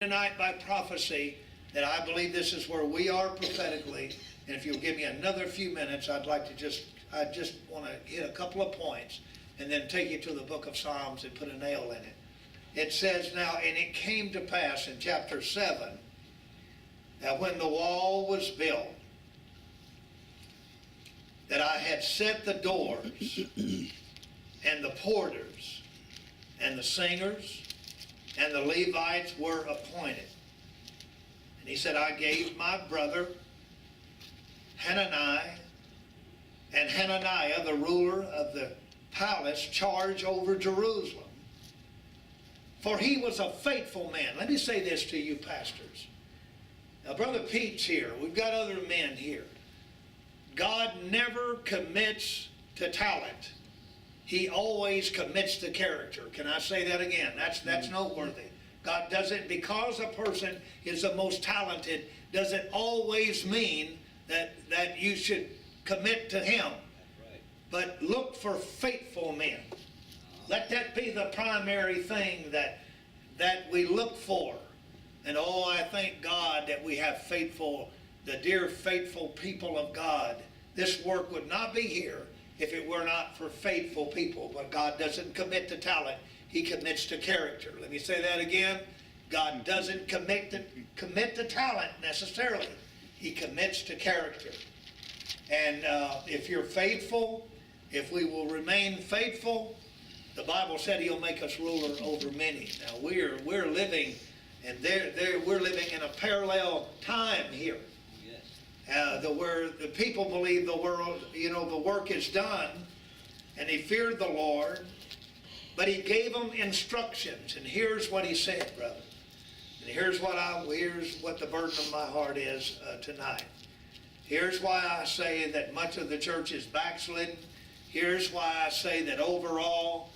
tonight by prophecy that I believe this is where we are prophetically. And if you'll give me another few minutes, I just want to hit a couple of points and then take you to the book of Psalms and put a nail in it. It says now, and it came to pass in chapter 7 that when the wall was built, that I had set the doors and the porters and the singers and the Levites were appointed. And he said, I gave my brother Hananiah and Hananiah, the ruler of the palace, charge over Jerusalem. For he was a faithful man. Let me say this to you pastors. Now, Brother Pete's here. We've got other men here. God never commits to talent. He always commits to character. Can I say that again? That's noteworthy. God doesn't, because a person is the most talented, doesn't always mean that you should commit to him. Right. But look for faithful men. Let that be the primary thing that we look for. And oh, I thank God that we have the dear faithful people of God. This work would not be here if it were not for faithful people. But God doesn't commit to talent. He commits to character. Let me say that again. God doesn't commit to talent necessarily. He commits to character. And if you're faithful, if we will remain faithful, the Bible said he'll make us ruler over many. Now we're living, and we're living in a parallel time here. Where the people believe the world, the work is done, and he feared the Lord, but he gave them instructions. And here's what he said, brother. And here's what the burden of my heart is tonight. Here's why I say that much of the church is backslidden. Here's why I say that overall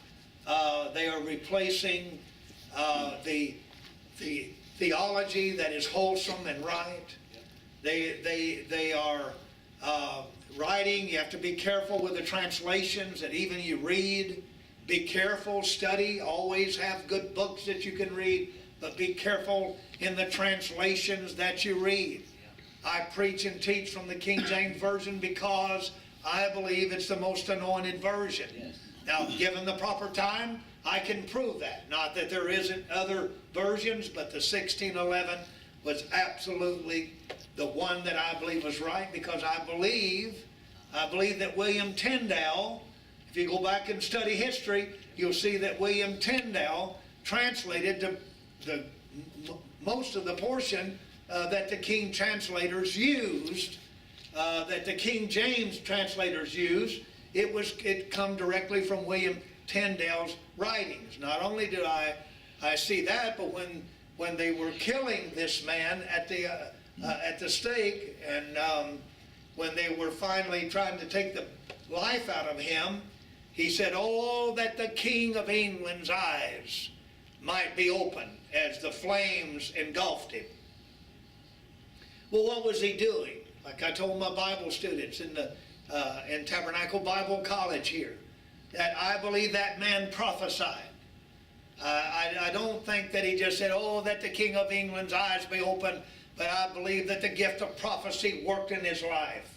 they are replacing the theology that is wholesome and right. They are writing. You have to be careful with the translations that even you read. Be careful, study, always have good books that you can read, but be careful in the translations that you read. I preach and teach from the King James Version because I believe it's the most anointed version. Yes. Now, given the proper time, I can prove that. Not that there isn't other versions, but the 1611 was absolutely the one that I believe was right, because I believe that William Tyndale, if you go back and study history, you'll see that William Tyndale translated most of the portion that the King translators used, that the King James translators used. It come directly from William Tyndale's writings. Not only did I see that, but when they were killing this man at the stake, and when they were finally trying to take the life out of him, he said, "Oh, that the King of England's eyes might be open," as the flames engulfed him. Well, what was he doing? Like I told my Bible students in Tabernacle Bible College here, that I believe that man prophesied. I don't think that he just said, "Oh, that the King of England's eyes be open," but I believe that the gift of prophecy worked in his life.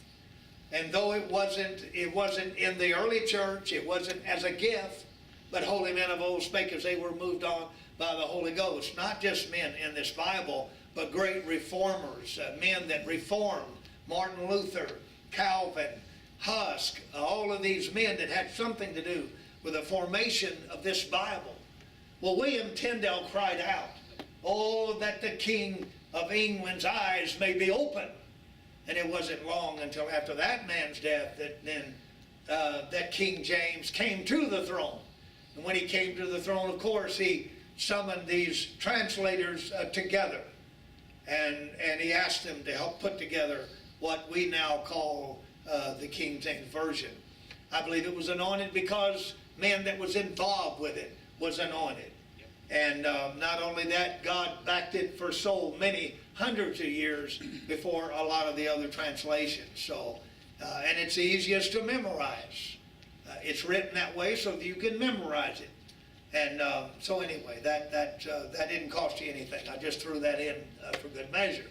And though it wasn't in the early church, it wasn't as a gift, but holy men of old spake as they were moved on by the Holy Ghost. Not just men in this Bible, but great reformers, men that reformed. Martin Luther, Calvin, Husk, all of these men that had something to do with the formation of this Bible. Well, William Tyndale cried out, "Oh, that the King of England's eyes may be open." And it wasn't long until after that man's death that King James came to the throne. And when he came to the throne, of course, he summoned these translators together. And he asked them to help put together what we now call the King James Version. I believe it was anointed because man that was involved with it was anointed. And not only that, God backed it for so many hundreds of years before a lot of the other translations. So, and it's easiest to memorize. It's written that way so that you can memorize it. And so anyway, that didn't cost you anything. I just threw that in for good measure.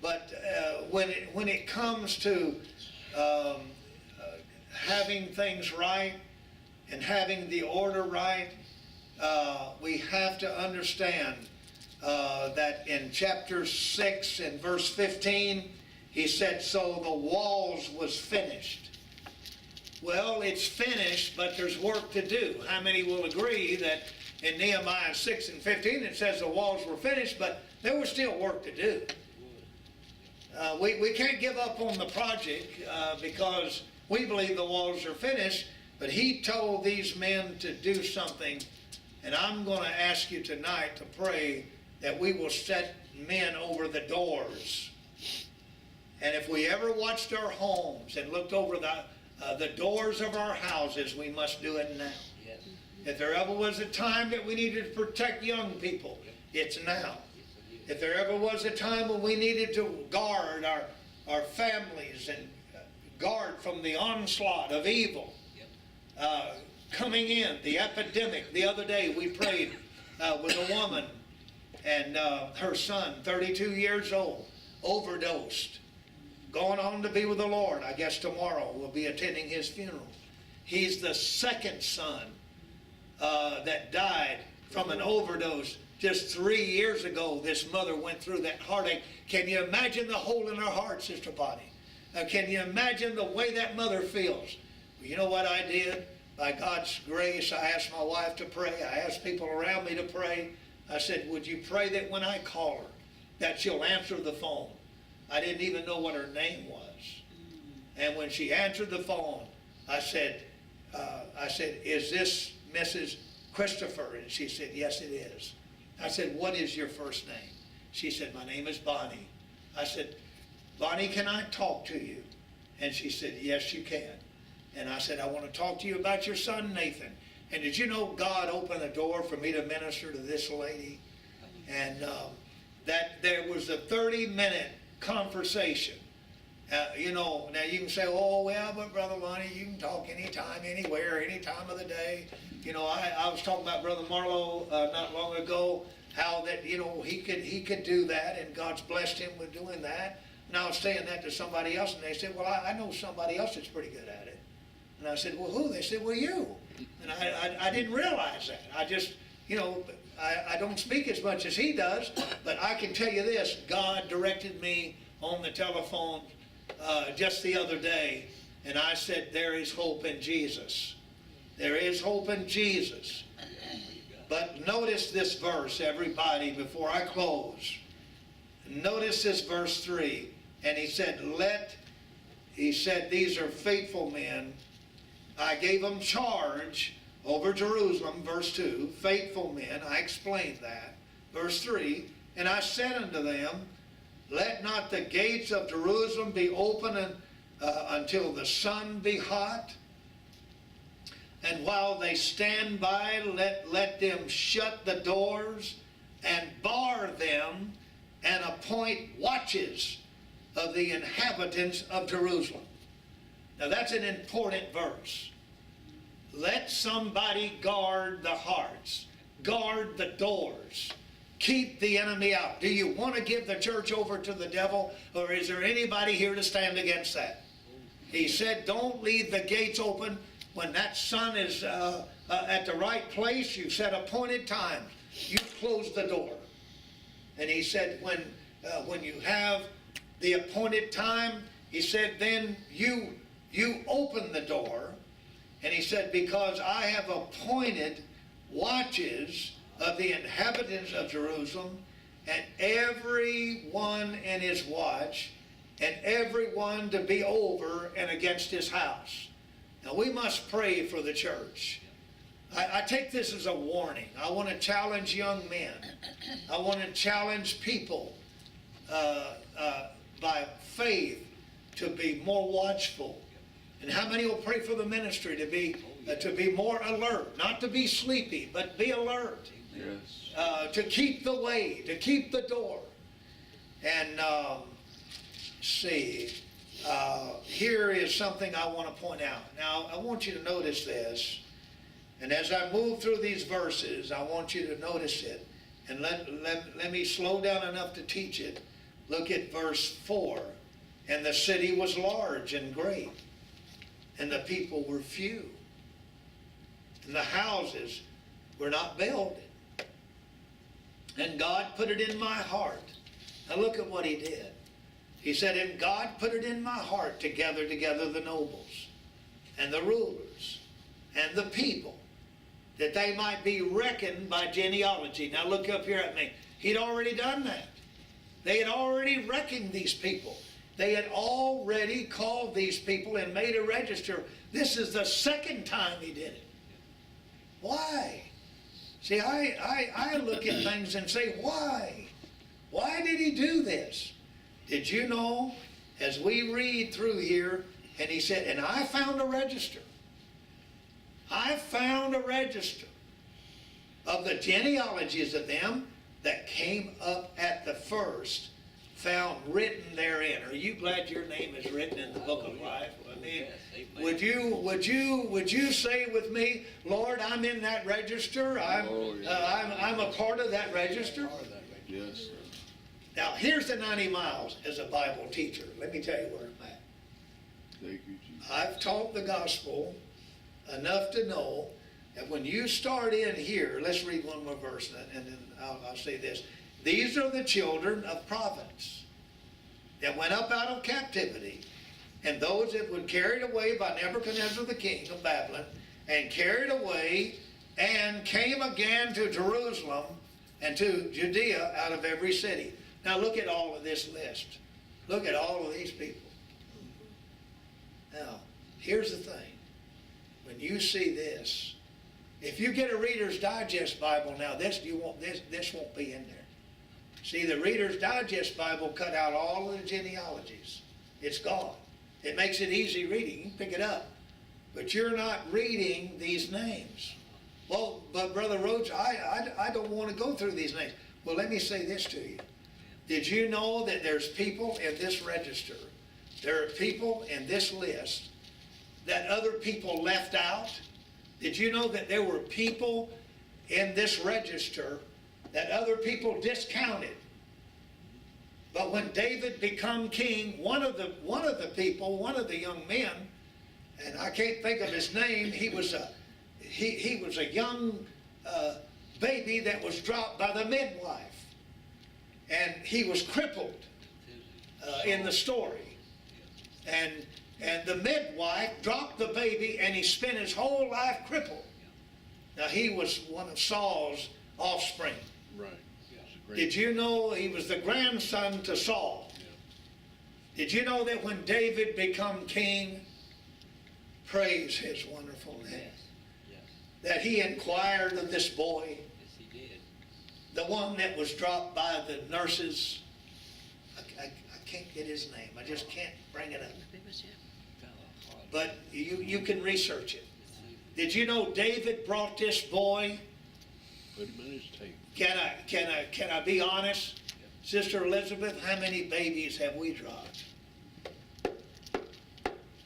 But when it comes to having things right and having the order right, we have to understand that in chapter 6 and verse 15, he said, so the walls was finished. Well, it's finished, but there's work to do. How many will agree that in Nehemiah 6 and 15 it says the walls were finished, but there was still work to do. We can't give up on the project because we believe the walls are finished, but he told these men to do something, and I'm going to ask you tonight to pray that we will set men over the doors. And if we ever watched our homes and looked over the doors of our houses, we must do it now. Yes. If there ever was a time that we needed to protect young people, it's now. If there ever was a time when we needed to guard our families and guard from the onslaught of evil coming in, the epidemic. The other day we prayed with a woman and her son, 32 years old, overdosed, going on to be with the Lord. I guess tomorrow we'll be attending his funeral. He's the second son that died from an overdose. Just 3 years ago, this mother went through that heartache. Can you imagine the hole in her heart, Sister Bonnie? Can you imagine the way that mother feels? Well, you know what I did? By God's grace, I asked my wife to pray. I asked people around me to pray. I said, would you pray that when I call her, that she'll answer the phone? I didn't even know what her name was. And when she answered the phone, I said, is this Mrs. Christopher? And she said, yes, it is. I said, what is your first name? She said, my name is Bonnie. I said, Bonnie, can I talk to you? And she said, yes, you can. And I said, I want to talk to you about your son, Nathan. And did you know God opened the door for me to minister to this lady? And that there was a 30-minute conversation. You know, now you can say, oh, well, but Brother Lonnie, you can talk anytime, anywhere, any time of the day. You know, I was talking about Brother Marlowe not long ago, how that, you know, he could do that, and God's blessed him with doing that. And I was saying that to somebody else, and they said, well, I know somebody else that's pretty good at it. And I said, well, who? They said, well, you. And I didn't realize that. I just, you know, I don't speak as much as he does, but I can tell you this, God directed me on the telephone just the other day, and I said, there is hope in Jesus. There is hope in Jesus. But notice this verse, everybody, before I close. Notice this verse 3. And he said, these are faithful men. I gave them charge over Jerusalem, verse 2, faithful men. I explained that. Verse 3, and I said unto them, let not the gates of Jerusalem be open until the sun be hot. And while they stand by, let them shut the doors and bar them and appoint watches of the inhabitants of Jerusalem. Now that's an important verse. Let somebody guard the hearts, guard the doors, keep the enemy out. Do you want to give the church over to the devil, or is there anybody here to stand against that? He said, don't leave the gates open. When that sun is at the right place, you set appointed times. You close the door. And he said, when you have the appointed time, he said, then you open the door. And he said, because I have appointed watches of the inhabitants of Jerusalem, and every one in his watch, and every one to be over and against his house. Now we must pray for the church. I take this as a warning. I want to challenge young men. I want to challenge people by faith to be more watchful. And how many will pray for the ministry to be more alert, not to be sleepy, but be alert. Yes. To keep the way, to keep the door. And see, here is something I want to point out. Now, I want you to notice this. And as I move through these verses, I want you to notice it. And let me slow down enough to teach it. Look at verse 4. And the city was large and great, and the people were few, and the houses were not builded. And God put it in my heart. Now look at what he did. He said, and God put it in my heart to gather together the nobles and the rulers and the people, that they might be reckoned by genealogy. Now look up here at me. He'd already done that. They had already reckoned these people. They had already called these people and made a register. This is the second time he did it. Why? See, I look at things and say, why? Why did he do this? Did you know, as we read through here, and he said, and I found a register. I found a register of the genealogies of them that came up at the first, found written therein. Are you glad your name is written in the book of life? I mean, would you say with me, Lord, I'm in that register. I'm a part of that register. Yes, sir. Now here's the 90 miles as a Bible teacher. Let me tell you where I'm at. Thank you, Jesus. I've taught the gospel enough to know that when you start in here, let's read one more verse and then I'll say this. These are the children of province that went up out of captivity, and those that were carried away by Nebuchadnezzar the king of Babylon, and carried away and came again to Jerusalem and to Judea out of every city. Now look at all of this list. Look at all of these people. Now, here's the thing. When you see this, if you get a Reader's Digest Bible now, this won't be in there. See, the Reader's Digest Bible cut out all of the genealogies. It's gone. It makes it easy reading. You can pick it up. But you're not reading these names. Well, but Brother Rhodes, I don't want to go through these names. Well, let me say this to you. Did you know that there's people in this register, there are people in this list that other people left out? Did you know that there were people in this register that other people discounted? But when David became king, one of the young men, and I can't think of his name, he was a young baby that was dropped by the midwife, and he was crippled in the story, and the midwife dropped the baby, and he spent his whole life crippled. Now he was one of Saul's offspring. Right. Did you know he was the grandson to Saul? Yeah. Did you know that when David became king, praise his wonderful name, that he inquired of this boy, the one that was dropped by the nurses? I can't get his name. I just can't bring it up. But you can research it. Did you know David brought this boy? Put him in his tape. Can I be honest? Sister Elizabeth, how many babies have we dropped?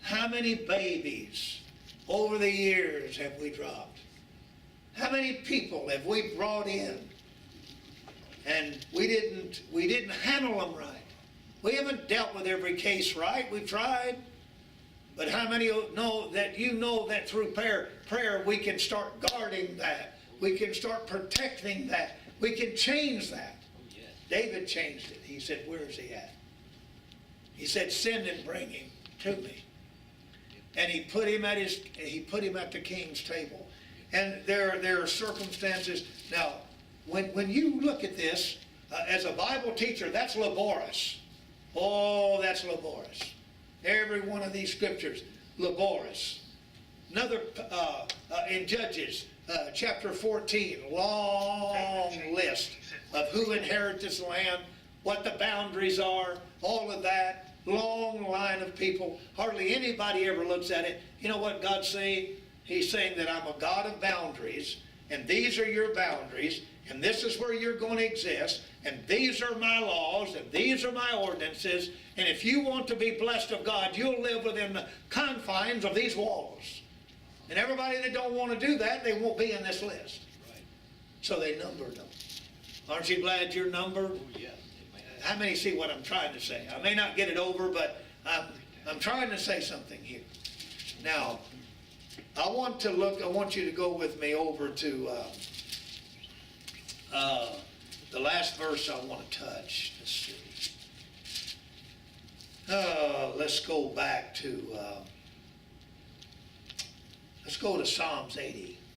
How many babies over the years have we dropped? How many people have we brought in and we didn't handle them right? We haven't dealt with every case right. We've tried. But how many know that through prayer we can start guarding that? We can start protecting that. We can change that. Oh, yes. David changed it. He said, where is he at? He said, send and bring him to me. And he put him at the king's table. And there are circumstances. Now, when you look at this, as a Bible teacher, that's laborious. Oh, that's laborious. Every one of these scriptures, laborious. Another, in Judges, chapter 14, long list of who inherit this land, what the boundaries are, all of that, long line of people. Hardly anybody ever looks at it. You know what God's saying? He's saying that I'm a God of boundaries, and these are your boundaries, and this is where you're going to exist, and these are my laws, and these are my ordinances, and if you want to be blessed of God, you'll live within the confines of these walls. And everybody that don't want to do that, they won't be in this list. Right. So they numbered them. Aren't you glad you're numbered? Oh, yeah. How many see what I'm trying to say? I may not get it over, but I'm trying to say something here. Now, I want you to go with me over to the last verse I want to touch. Let's see. Let's go back to, let's go to Psalms 80.